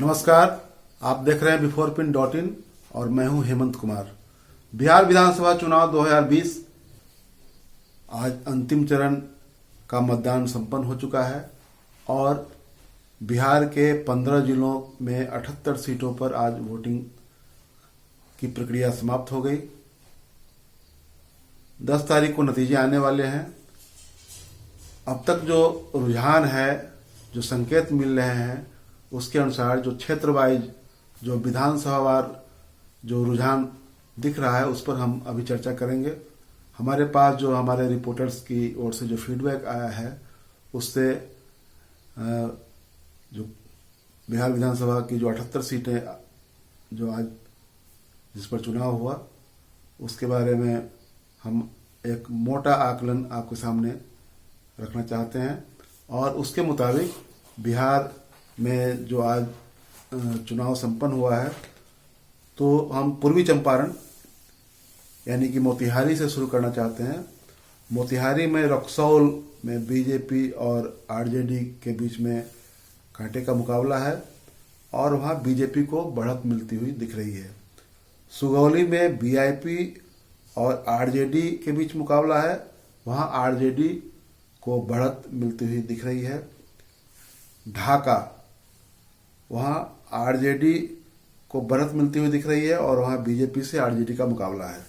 नमस्कार, आप देख रहे हैं biforepin.in और मैं हूं हेमंत कुमार। बिहार विधानसभा चुनाव 2020 आज अंतिम चरण का मतदान संपन्न हो चुका है और बिहार के 15 जिलों में 78 सीटों पर आज वोटिंग की प्रक्रिया समाप्त हो गई। 10 तारीख को नतीजे आने वाले हैं। अब तक जो रुझान है, जो संकेत मिल रहे हैं, उसके अनुसार जो क्षेत्र वाइज, जो विधानसभावार जो रुझान दिख रहा है, उस पर हम अभी चर्चा करेंगे। हमारे पास जो हमारे रिपोर्टर्स की ओर से जो फीडबैक आया है, उससे जो बिहार विधानसभा की जो 78 सीटें जो आज जिस पर चुनाव हुआ, उसके बारे में हम एक मोटा आकलन आपके सामने रखना चाहते हैं और उसके मुताबिक बिहार में जो आज चुनाव संपन्न हुआ है, तो हम पूर्वी चंपारण यानी कि मोतिहारी से शुरू करना चाहते हैं। मोतिहारी में रक्सौल में बीजेपी और आरजेडी के बीच में कांटे का मुकाबला है और वहां बीजेपी को बढ़त मिलती हुई दिख रही है। सुगौली में बीआईपी और आरजेडी के बीच मुकाबला है, वहां आरजेडी को बढ़त मिलती हुई दिख रही है। ढाका, वहां आरजेडी को बढ़त मिलती हुई दिख रही है और वहां बीजेपी से आरजेडी का मुकाबला है।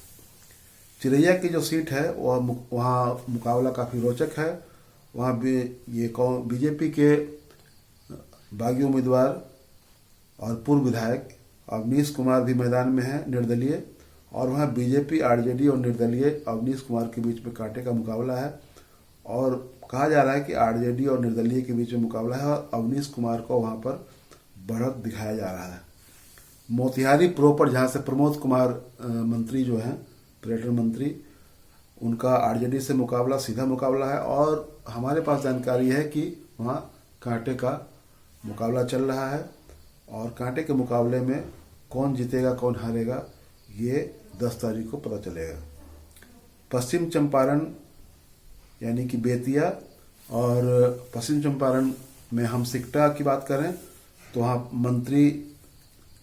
चिरैया की जो सीट है वहां मुकाबला काफी रोचक है। वहां बीजेपी के बागी उम्मीदवार और पूर्व विधायक अवनीश कुमार भी मैदान में है, निर्दलीय, और वहां बीजेपी, आरजेडी और निर्दलीय अवनीश कुमार के बीच में कांटे का मुकाबला है और कहा जा रहा है कि आरजेडी और निर्दलीय के बीच में मुकाबला है और अवनीश कुमार को वहां पर बढ़त दिखाया जा रहा है। मोतिहारी प्रोपर, जहां से प्रमोद कुमार मंत्री जो हैं, पर्यटन मंत्री, उनका आरजेडी से मुकाबला, सीधा मुकाबला है और हमारे पास जानकारी है कि वहां कांटे का मुकाबला चल रहा है और कांटे के मुकाबले में कौन जीतेगा कौन हारेगा, ये 10 तारीख को पता चलेगा। पश्चिम चंपारण यानी कि बेतिया और पश्चिम चंपारण में हम सिकटा की बात करें तो वहाँ मंत्री,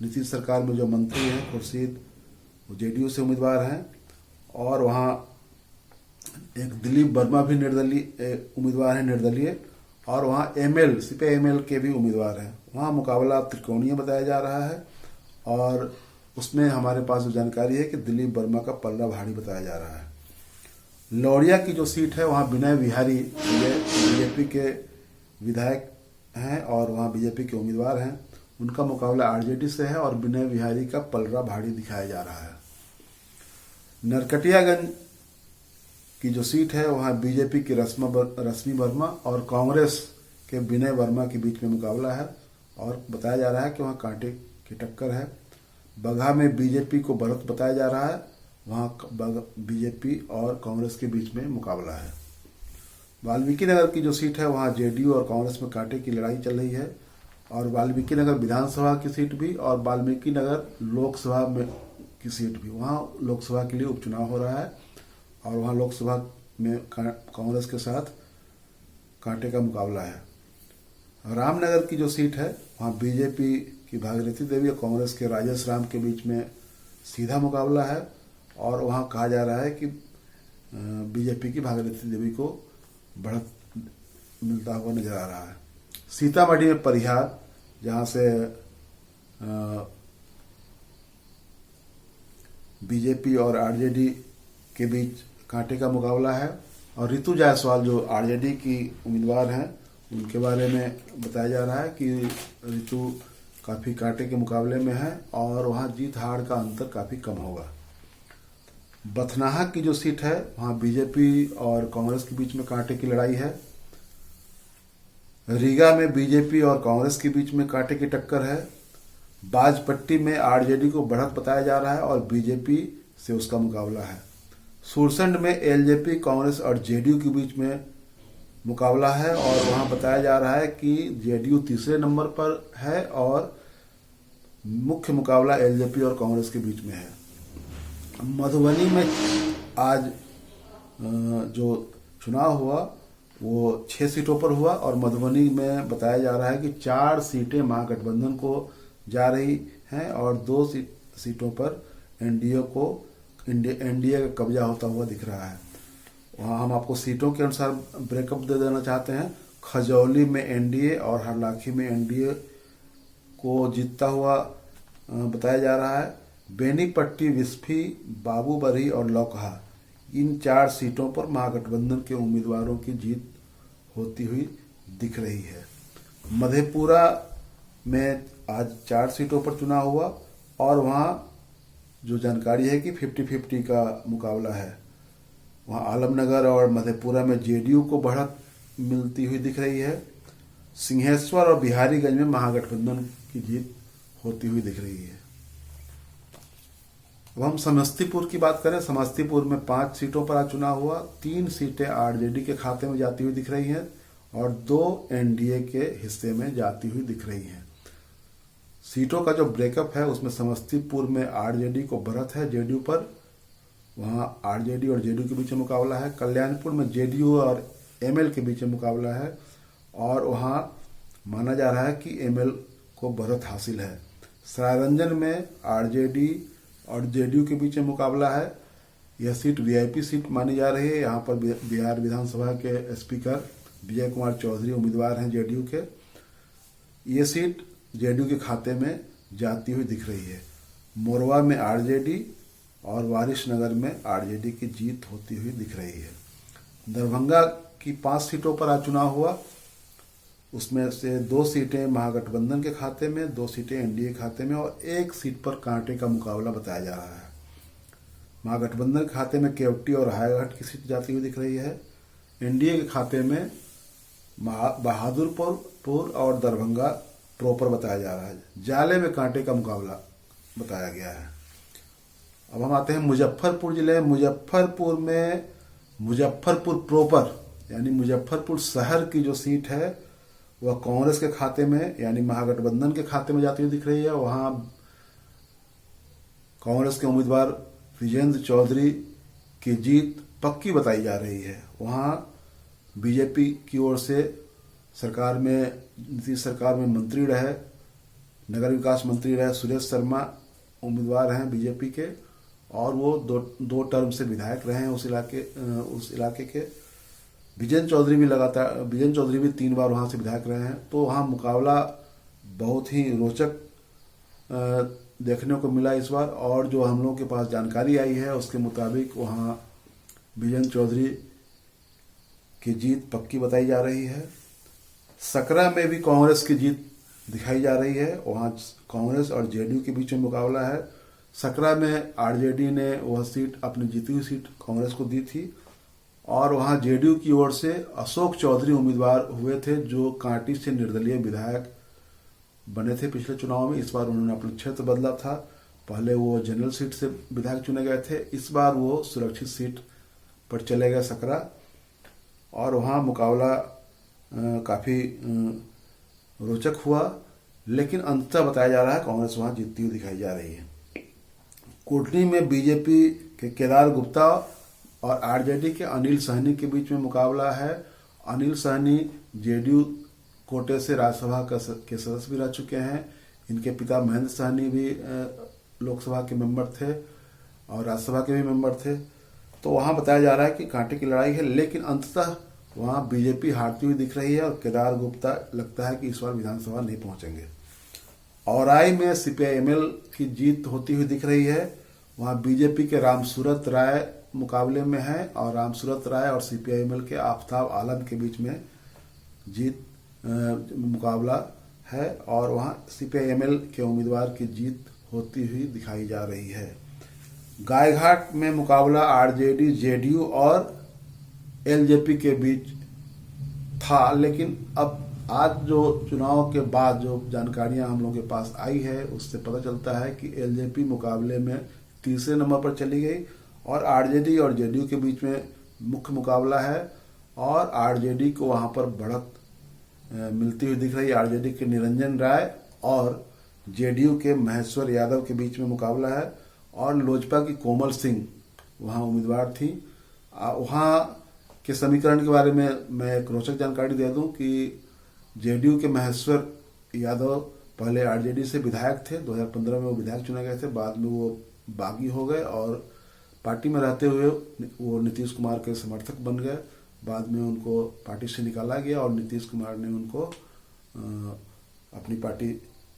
नीतीश सरकार में जो मंत्री हैं खुर्शीद, वो जेडीयू से उम्मीदवार हैं और वहाँ एक दिलीप वर्मा भी निर्दलीय उम्मीदवार हैं, निर्दलीय, और वहाँ एमएल, सीपीआई-एमएल के भी उम्मीदवार हैं। वहाँ मुकाबला त्रिकोणीय बताया जा रहा है और उसमें हमारे पास जो जानकारी है कि दिलीप वर्मा का पल्ला भारी बताया जा रहा है। लौरिया की जो सीट है वहाँ विनय विहारी बीजेपी के विधायक हैं और वहाँ बीजेपी के उम्मीदवार हैं। उनका मुकाबला आरजेडी से है और विनय विहारी का पलड़ा भारी दिखाया जा रहा है। नरकटियागंज की जो सीट है वहाँ बीजेपी की रश्मि वर्मा और कांग्रेस के विनय वर्मा के बीच में मुकाबला है और बताया जा रहा है कि वहाँ कांटे की टक्कर है। बगहा में बीजेपी को बढ़त बताया जा रहा है, वहाँ बीजेपी और कांग्रेस के बीच में मुकाबला है। वाल्मीकि नगर की जो सीट है वहाँ जेडीयू और कांग्रेस में कांटे की लड़ाई चल रही है और वाल्मीकि नगर विधानसभा की सीट भी और वाल्मीकि नगर लोकसभा में की सीट भी, वहाँ लोकसभा के लिए उपचुनाव हो रहा है और वहाँ लोकसभा में कांग्रेस के साथ कांटे का मुकाबला है। रामनगर की जो सीट है वहाँ बीजेपी की भागीरथी देवी और कांग्रेस के राजेश राम के बीच में सीधा मुकाबला है और वहाँ कहा जा रहा है कि बीजेपी की भागीरथी देवी को बढ़त मिलता हुआ नजर आ रहा है। सीतामढ़ी में परिहार, जहाँ से बीजेपी और आरजेडी के बीच कांटे का मुकाबला है और रितु जायसवाल जो आरजेडी की उम्मीदवार हैं, उनके बारे में बताया जा रहा है कि रितु काफ़ी कांटे के मुकाबले में है और वहाँ जीत हार का अंतर काफ़ी कम होगा। बथनाहा की जो सीट है वहाँ बीजेपी और कांग्रेस के बीच में कांटे की लड़ाई है। रीगा में बीजेपी और कांग्रेस के बीच में कांटे की टक्कर है। बाजपट्टी में आरजेडी को बढ़त बताया जा रहा है और बीजेपी से उसका मुकाबला है। सुरसंड में एलजेपी, कांग्रेस और जेडीयू के बीच में मुकाबला है और वहां बताया जा रहा है कि जेडीयू तीसरे नंबर पर है और मुख्य मुकाबला एलजेपी और कांग्रेस के बीच में है। मधुबनी में आज जो चुनाव हुआ वो 6 सीटों पर हुआ और मधुबनी में बताया जा रहा है कि 4 सीटें महागठबंधन को जा रही हैं और 2 सीटों पर एनडीए का कब्जा होता हुआ दिख रहा है। वहाँ हम आपको सीटों के अनुसार ब्रेकअप दे देना चाहते हैं। खजौली में एनडीए और हरलाखी में एनडीए को जीतता हुआ बताया जा रहा है। बेनीपट्टी, विस्फी, बाबूबरही और लौकहा, इन 4 सीटों पर महागठबंधन के उम्मीदवारों की जीत होती हुई दिख रही है। मधेपुरा में आज 4 सीटों पर चुनाव हुआ और वहाँ जो जानकारी है कि 50-50 का मुकाबला है। वहाँ आलमनगर और मधेपुरा में जेडीयू को बढ़त मिलती हुई दिख रही है। सिंहेश्वर और बिहारीगंज में महागठबंधन की जीत होती हुई दिख रही है। अब हम समस्तीपुर की बात करें। समस्तीपुर में 5 सीटों पर आज चुनाव हुआ। 3 सीटें आरजेडी के खाते में जाती हुई दिख रही हैं और 2 एनडीए के हिस्से में जाती हुई दिख रही हैं। सीटों का जो ब्रेकअप है उसमें समस्तीपुर में आरजेडी को बढ़त है जेडीयू पर, वहाँ आरजेडी और जेडीयू के बीच में मुकाबला है। कल्याणपुर में जेडीयू और एमएल के बीच में मुकाबला है और वहाँ माना जा रहा है कि एमएल को बढ़त हासिल है। सरायरंजन में आरजेडी और जेडीयू के बीच में मुकाबला है। यह सीट वीआईपी सीट मानी जा रही है। यहाँ पर बिहार विधानसभा के स्पीकर विजय कुमार चौधरी उम्मीदवार हैं जेडीयू के। ये सीट जेडीयू के खाते में जाती हुई दिख रही है। मोरवा में आरजेडी और वारिसनगर में आरजेडी की जीत होती हुई दिख रही है। दरभंगा की 5 सीटों पर आज चुनाव हुआ। उसमें से 2 सीटें महागठबंधन के खाते में, 2 सीटें एनडीए खाते में और 1 सीट पर कांटे का मुकाबला बताया जा रहा है। महागठबंधन के खाते में केवटी और हायाघाट की सीट जाती हुई दिख रही है। एनडीए के खाते में बहादुरपुर और दरभंगा प्रॉपर बताया जा रहा है। जाले में कांटे का मुकाबला बताया गया है। अब हम आते हैं मुजफ्फरपुर जिले। मुजफ्फरपुर में मुजफ्फरपुर प्रॉपर यानी मुजफ्फरपुर शहर की जो सीट है वह कांग्रेस के खाते में यानी महागठबंधन के खाते में जाती हुई दिख रही है। वहाँ कांग्रेस के उम्मीदवार विजेंद्र चौधरी की जीत पक्की बताई जा रही है। वहाँ बीजेपी की ओर से नीतीश सरकार में मंत्री रहे, नगर विकास मंत्री रहे सुरेश शर्मा उम्मीदवार हैं बीजेपी के और वो 2 टर्म से विधायक रहे हैं उस इलाके के। विजेंद्र चौधरी भी 3 बार वहाँ से विधायक रहे हैं। तो वहाँ मुकाबला बहुत ही रोचक देखने को मिला इस बार। और जो हम लोगों के पास जानकारी आई है उसके मुताबिक वहाँ विजेंद्र चौधरी की जीत पक्की बताई जा रही है। सकरा में भी कांग्रेस की जीत दिखाई जा रही है। वहाँ कांग्रेस और जेडीयू के बीच में मुकाबला है। सकरा में आरजेडी ने वह सीट, अपनी जीती हुई सीट कांग्रेस को दी थी और वहाँ जेडीयू की ओर से अशोक चौधरी उम्मीदवार हुए थे जो कांटी से निर्दलीय विधायक बने थे पिछले चुनाव में। इस बार उन्होंने अपना क्षेत्र बदला था। पहले वो जनरल सीट से विधायक चुने गए थे, इस बार वो सुरक्षित सीट पर चले गए सकरा और वहाँ मुकाबला काफ़ी रोचक हुआ। लेकिन अंततः बताया जा रहा है कांग्रेस वहाँ जीतती हुई दिखाई जा रही है। कोटनी में बीजेपी के केदार गुप्ता और आरजेडी के अनिल सहनी के बीच में मुकाबला है। अनिल सहनी जेडीयू कोटे से राज्यसभा के सदस्य भी रह चुके हैं। इनके पिता महेंद्र सहनी भी लोकसभा के मेंबर थे और राज्यसभा के भी मेंबर थे। तो वहाँ बताया जा रहा है कि कांटे की लड़ाई है, लेकिन अंततः वहाँ बीजेपी हारती हुई दिख रही है और केदार गुप्ता लगता है कि इस बार विधानसभा नहीं पहुंचेंगे। औराई में सीपीआई-एमएल की जीत होती हुई दिख रही है। वहाँ बीजेपी के रामसूरत राय मुकाबले में है और रामसूरत राय और सीपीआई-एमएल के आफताब आलम के बीच में मुकाबला है और वहाँ सीपीआई-एमएल के उम्मीदवार की जीत होती हुई दिखाई जा रही है। गायघाट में मुकाबला आरजेडी, जेडीयू और एलजेपी के बीच था, लेकिन अब आज जो चुनाव के बाद जो जानकारियां हम लोगों के पास आई है उससे पता चलता है कि एलजेपी मुकाबले में तीसरे नंबर पर चली गई और आरजेडी और जेडीयू के बीच में मुख्य मुकाबला है और आरजेडी को वहां पर बढ़त मिलती हुई दिख रही है। आरजेडी के निरंजन राय और जेडीयू के महेश्वर यादव के बीच में मुकाबला है और लोजपा की कोमल सिंह वहां उम्मीदवार थी। वहां के समीकरण के बारे में मैं एक रोचक जानकारी दे दूं कि जेडीयू के महेश्वर यादव पहले आरजेडी से विधायक थे, 2015 में वो विधायक चुने गए थे, बाद में वो बागी हो गए और पार्टी में रहते हुए वो नीतीश कुमार के समर्थक बन गए। बाद में उनको पार्टी से निकाला गया और नीतीश कुमार ने उनको अपनी पार्टी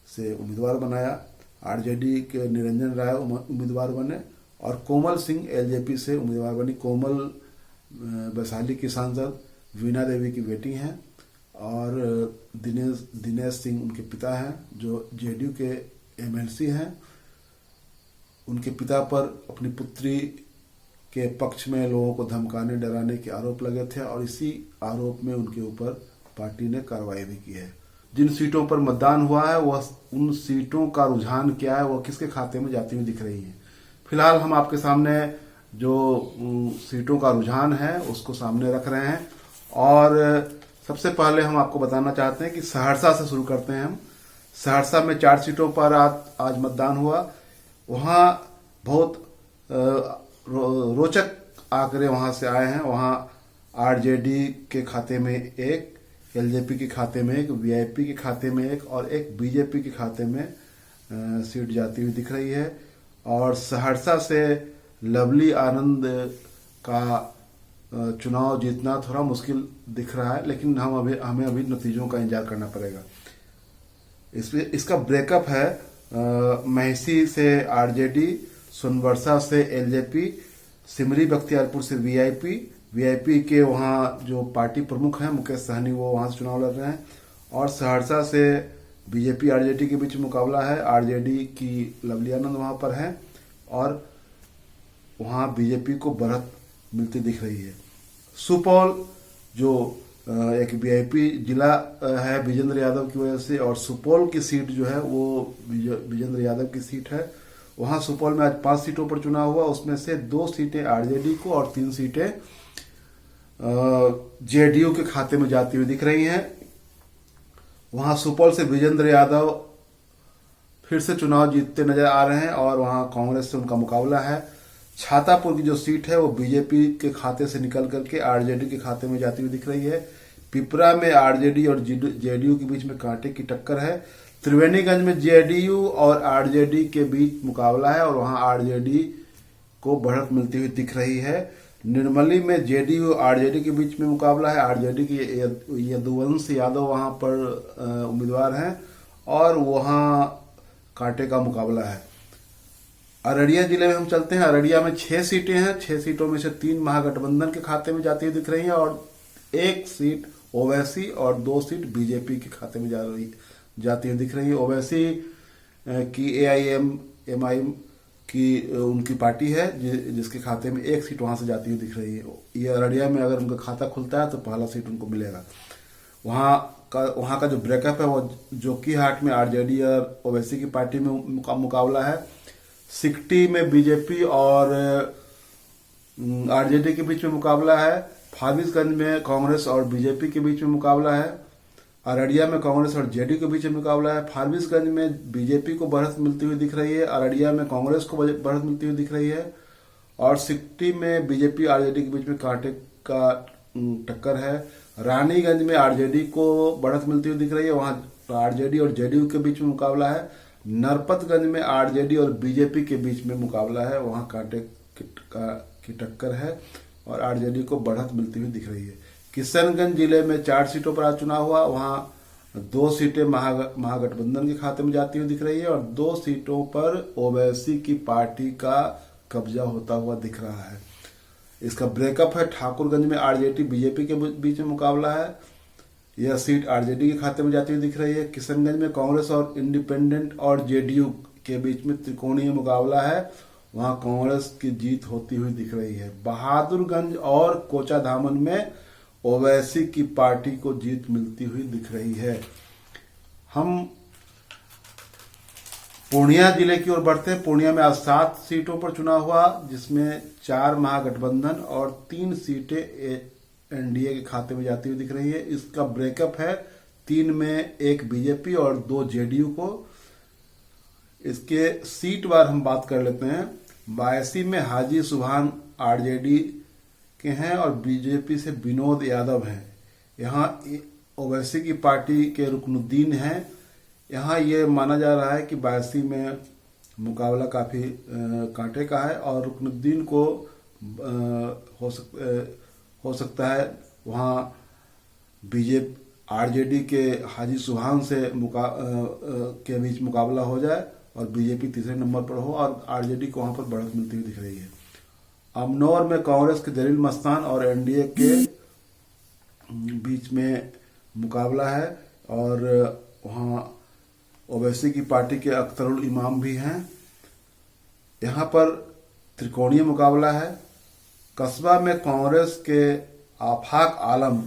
से उम्मीदवार बनाया। आरजेडी के निरंजन राय उम्मीदवार बने और कोमल सिंह एलजेपी से उम्मीदवार बनी। कोमल वैशाली की सांसद वीणा देवी की बेटी हैं और दिनेश सिंह उनके पिता हैं, जो जेडीयू के एमएलसी हैं। उनके पिता पर अपनी पुत्री के पक्ष में लोगों को धमकाने डराने के आरोप लगे थे और इसी आरोप में उनके ऊपर पार्टी ने कार्रवाई भी की है। जिन सीटों पर मतदान हुआ है वह उन सीटों का रुझान क्या है, वह किसके खाते में जाती हुई दिख रही है। फिलहाल हम आपके सामने जो सीटों का रुझान है उसको सामने रख रहे हैं और सबसे पहले हम आपको बताना चाहते हैं कि सहरसा से शुरू करते हैं हम। सहरसा में 4 सीटों पर आज मतदान हुआ। वहां बहुत रोचक आंकड़े वहां से आए हैं। वहां आरजेडी के खाते में 1, एलजेपी के खाते में 1, वीआईपी के खाते में 1 और 1 बीजेपी के खाते में सीट जाती हुई दिख रही है। और सहरसा से लवली आनंद का चुनाव जीतना थोड़ा मुश्किल दिख रहा है, लेकिन हमें अभी नतीजों का इंतजार करना पड़ेगा। इसका ब्रेकअप है महिषी से आरजेडी, सोनबरसा से एलजेपी, सिमरी बख्तियारपुर से वीआईपी के वहाँ जो पार्टी प्रमुख हैं मुकेश सहनी वो वहाँ से चुनाव लड़ रहे हैं। और सहरसा से बीजेपी आरजेडी के बीच मुकाबला है। आरजेडी की लवली आनंद वहाँ पर है और वहाँ बीजेपी को बढ़त मिलती दिख रही है। सुपौल जो एक वीआईपी जिला है विजेंद्र यादव की वजह से, और सुपौल की सीट जो है वो विजेंद्र यादव की सीट है। वहाँ सुपौल में आज 5 सीटों पर चुनाव हुआ, उसमें से 2 सीटें आरजेडी को और 3 सीटें जेडीयू के खाते में जाती हुई दिख रही हैं। वहाँ सुपौल से विजेंद्र यादव फिर से चुनाव जीतते नजर आ रहे हैं और वहाँ कांग्रेस से उनका मुकाबला है। छातापुर की जो सीट है वो बीजेपी के खाते से निकल करके आरजेडी के खाते में जाती हुई दिख रही है। पिपरा में आरजेडी और जेडीयू के बीच में कांटे की टक्कर है। त्रिवेणीगंज में जेडीयू और आरजेडी के बीच मुकाबला है और वहां आरजेडी को बढ़त मिलती हुई दिख रही है। निर्मली में जेडीयू आरजेडी के बीच में मुकाबला है। आरजेडी की यदुवंश यादव वहां पर उम्मीदवार हैं और वहां कांटे का मुकाबला है। अररिया जिले में हम चलते हैं। अररिया में 6 सीटें हैं। 6 सीटों में से 3 महागठबंधन के खाते में जाती हुई दिख रही हैं और 1 सीट ओवैसी और 2 सीट बीजेपी के खाते में जाती हुई दिख रही है। ओवैसी की एआईएमआईएम की उनकी पार्टी है जिसके खाते में 1 सीट वहां से जाती हुई दिख रही है। ये अररिया में अगर उनका खाता खुलता है तो पहला सीट उनको मिलेगा। वहां का जो ब्रेकअप है वो जोकीहाट में आरजेडी और ओवैसी की पार्टी में मुकाबला है। सिकटी में बीजेपी और आरजेडी के बीच में मुकाबला है। फारबिसगंज में कांग्रेस और बीजेपी के बीच में मुकाबला है। अररिया में कांग्रेस और जेडीयू के बीच में मुकाबला है। फारबिसगंज में बीजेपी को बढ़त मिलती हुई दिख रही है। अररिया में कांग्रेस को बढ़त मिलती हुई दिख रही है और सिकटी में बीजेपी आरजेडी के बीच में कांटे का टक्कर है। रानीगंज में आरजेडी को बढ़त मिलती हुई दिख रही है, वहां आरजेडी और जेडीयू के बीच में मुकाबला है। नरपतगंज में आरजेडी और बीजेपी के बीच में मुकाबला है, वहां कांटे की टक्कर है और आरजेडी को बढ़त मिलती हुई दिख रही है। किशनगंज जिले में 4 सीटों पर आज चुनाव हुआ, वहां 2 सीटें महागठबंधन के खाते में जाती हुई दिख रही है और 2 सीटों पर ओवैसी की पार्टी का कब्जा होता हुआ दिख रहा है। इसका ब्रेकअप है। ठाकुरगंज में आरजेडी बीजेपी के बीच में मुकाबला है, यह सीट आरजेडी के खाते में जाती हुई दिख रही है। किशनगंज में कांग्रेस और इंडिपेंडेंट और जेडीयू के बीच में त्रिकोणीय मुकाबला है, वहां कांग्रेस की जीत होती हुई दिख रही है। बहादुरगंज और कोचाधामन में ओवैसी की पार्टी को जीत मिलती हुई दिख रही है। हम पूर्णिया जिले की ओर बढ़ते हैं। पूर्णिया में आज 7 सीटों पर चुनाव हुआ, जिसमें 4 महागठबंधन और 3 सीटें एनडीए के खाते में जाती हुई दिख रही है। इसका ब्रेकअप है, 3 में 1 बीजेपी और 2 जेडीयू को। इसके सीट वार हम बात कर लेते हैं। बायसी में हाजी सुभान आरजेडी के हैं और बीजेपी से विनोद यादव हैं। यहाँ ओवैसी की पार्टी के रुकनुद्दीन हैं। यहाँ ये माना जा रहा है कि बायसी में मुकाबला काफ़ी कांटे का है और रुकनुद्दीन को हो सकता है वहाँ बीजेपी आरजेडी के हाजी सुभान से के बीच मुकाबला हो जाए और बीजेपी तीसरे नंबर पर हो और आरजेडी को वहाँ पर बढ़त मिलती हुई दिख रही है। अमनौर में कांग्रेस के जलील मस्तान और एनडीए के बीच में मुकाबला है और वहाँ ओवैसी की पार्टी के अख्तरुल इमाम भी हैं। यहाँ पर त्रिकोणीय मुकाबला है। कस्बा में कांग्रेस के आफाक आलम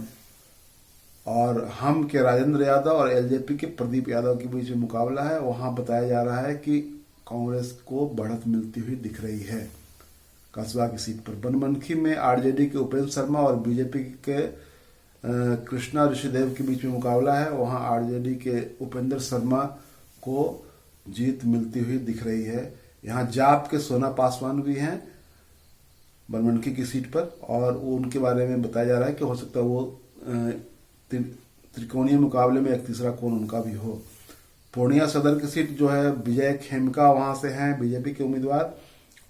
और हम के राजेंद्र यादव और एलजेपी के प्रदीप यादव के बीच में मुकाबला है। वहां बताया जा रहा है कि कांग्रेस को बढ़त मिलती हुई दिख रही है कस्बा की सीट पर। बनमनखी में आरजेडी के उपेंद्र शर्मा और बीजेपी के कृष्णा ऋषिदेव के बीच में मुकाबला है। वहां आरजेडी के उपेंद्र शर्मा को जीत मिलती हुई दिख रही है। यहाँ जाप के सोना पासवान भी हैं बनमनखी की सीट पर और उनके बारे में बताया जा रहा है कि हो सकता है वो त्रिकोणीय मुकाबले में एक तीसरा कोण उनका भी हो। पूर्णिया सदर की सीट जो है विजय खेमका वहां से हैं बीजेपी के उम्मीदवार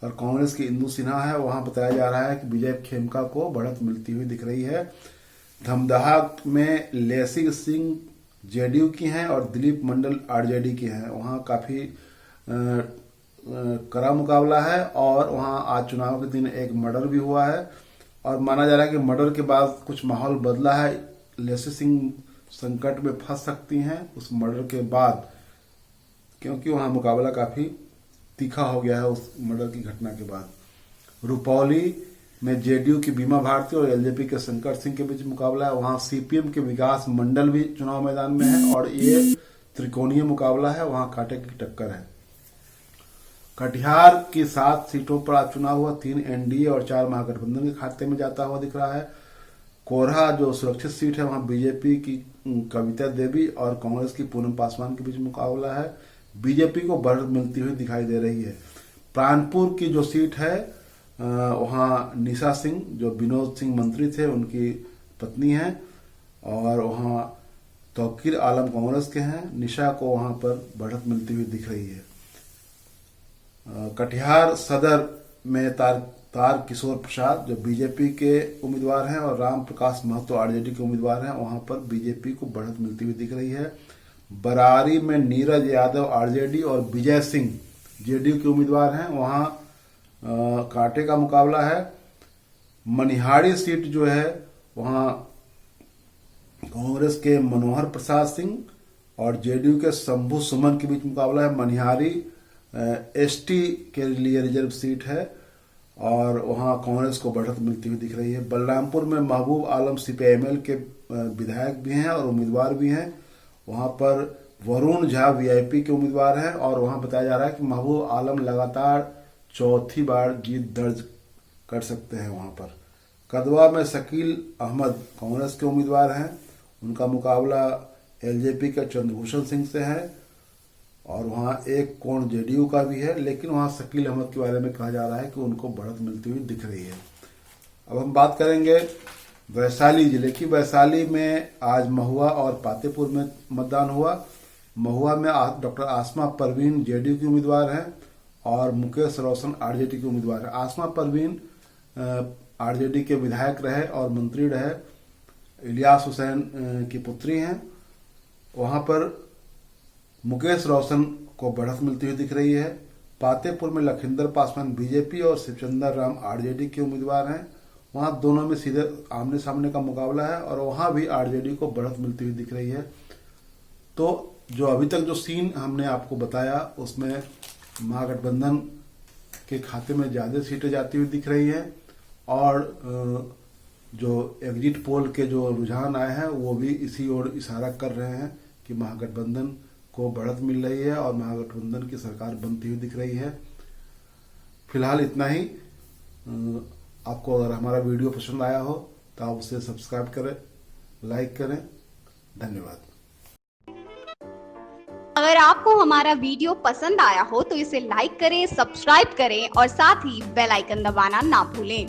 और कांग्रेस की इंदु सिन्हा है। वहां बताया जा रहा है कि विजय खेमका को बढ़त मिलती हुई दिख रही है। धमदाहा में लेसी सिंह जेडीयू की हैं और दिलीप मंडल आरजेडी की हैं। वहां काफी कड़ा मुकाबला है और वहां आज चुनाव के दिन एक मर्डर भी हुआ है और माना जा रहा है कि मर्डर के बाद कुछ माहौल बदला है। लेसी सिंह संकट में फंस सकती हैं उस मर्डर के बाद, क्योंकि वहां मुकाबला काफी तीखा हो गया है उस मर्डर की घटना के बाद। रुपौली में जेडीयू की बीमा भारती और एलजेपी के शंकर सिंह के बीच मुकाबला है। वहां सीपीएम के विकास मंडल भी चुनाव मैदान में है और ये त्रिकोणीय मुकाबला है। वहां कांटे की टक्कर है। कटिहार की 7 सीटों पर आज चुनाव हुआ। 3 एनडीए और 4 महागठबंधन के खाते में जाता हुआ दिख रहा है। कोरहा जो सुरक्षित सीट है वहां बीजेपी की कविता देवी और कांग्रेस की पूनम पासवान के बीच मुकाबला है। बीजेपी को बढ़त मिलती हुई दिखाई दे रही है। प्राणपुर की जो सीट है वहां निशा सिंह जो विनोद सिंह मंत्री थे उनकी पत्नी है और वहां तौकीर आलम कांग्रेस के हैं। निशा को वहां पर बढ़त मिलती हुई दिख रही है। कटिहार सदर में तार किशोर प्रसाद जो बीजेपी के उम्मीदवार हैं और राम प्रकाश महतो आरजेडी के उम्मीदवार हैं, वहां पर बीजेपी को बढ़त मिलती हुई दिख रही है। बरारी में नीरज यादव आरजेडी और विजय सिंह जेडीयू के उम्मीदवार हैं। वहां कांटे का मुकाबला है। मनिहारी सीट जो है वहां कांग्रेस के मनोहर प्रसाद सिंह और जेडीयू के शंभू सुमन के बीच मुकाबला है। मनिहारी एसटी के लिए रिजर्व सीट है और वहां कांग्रेस को बढ़त मिलती हुई दिख रही है। बलरामपुर में महबूब आलम सीपीआईएमएल के विधायक भी हैं और उम्मीदवार भी हैं। वहां पर वरुण झा वीआईपी के उम्मीदवार हैं और वहां बताया जा रहा है कि महबूब आलम लगातार चौथी बार जीत दर्ज कर सकते हैं। वहां पर कदवा में शकील अहमद कांग्रेस के उम्मीदवार हैं। उनका मुकाबला एलजेपी के चंद्रभूषण सिंह से है और वहां एक कोण जेडीयू का भी है, लेकिन वहां शकील अहमद के बारे में कहा जा रहा है कि उनको बढ़त मिलती हुई दिख रही है। अब हम बात करेंगे वैशाली जिले की। वैशाली में आज महुआ और पातेपुर में मतदान हुआ। महुआ में डॉक्टर आसमा परवीन जेडीयू की उम्मीदवार हैं और मुकेश रोशन आरजेडी के उम्मीदवार हैं। आसमा परवीन आरजेडी के विधायक रहे और मंत्री रहे। इलियास हुसैन की पुत्री हैं। वहां पर मुकेश रोशन को बढ़त मिलती हुई दिख रही है। पातेपुर में लखिंदर पासवान बीजेपी और शिवचंद्र राम आरजेडी के उम्मीदवार हैं। वहां दोनों में सीधे आमने सामने का मुकाबला है और वहां भी आरजेडी को बढ़त मिलती हुई दिख रही है। तो जो अभी तक जो सीन हमने आपको बताया उसमें महागठबंधन के खाते में ज्यादा सीटें जाती हुई दिख रही है और जो एग्जिट पोल के जो रुझान आए हैं वो भी इसी ओर इशारा कर रहे हैं कि महागठबंधन को बढ़त मिल रही है और महागठबंधन की सरकार बनती हुई दिख रही है। फिलहाल इतना ही। आपको अगर हमारा वीडियो पसंद आया हो तो आप उसे सब्सक्राइब करें, लाइक करें। धन्यवाद। अगर आपको हमारा वीडियो पसंद आया हो तो इसे लाइक करें, सब्सक्राइब करें और साथ ही बेल आइकन दबाना ना भूलें।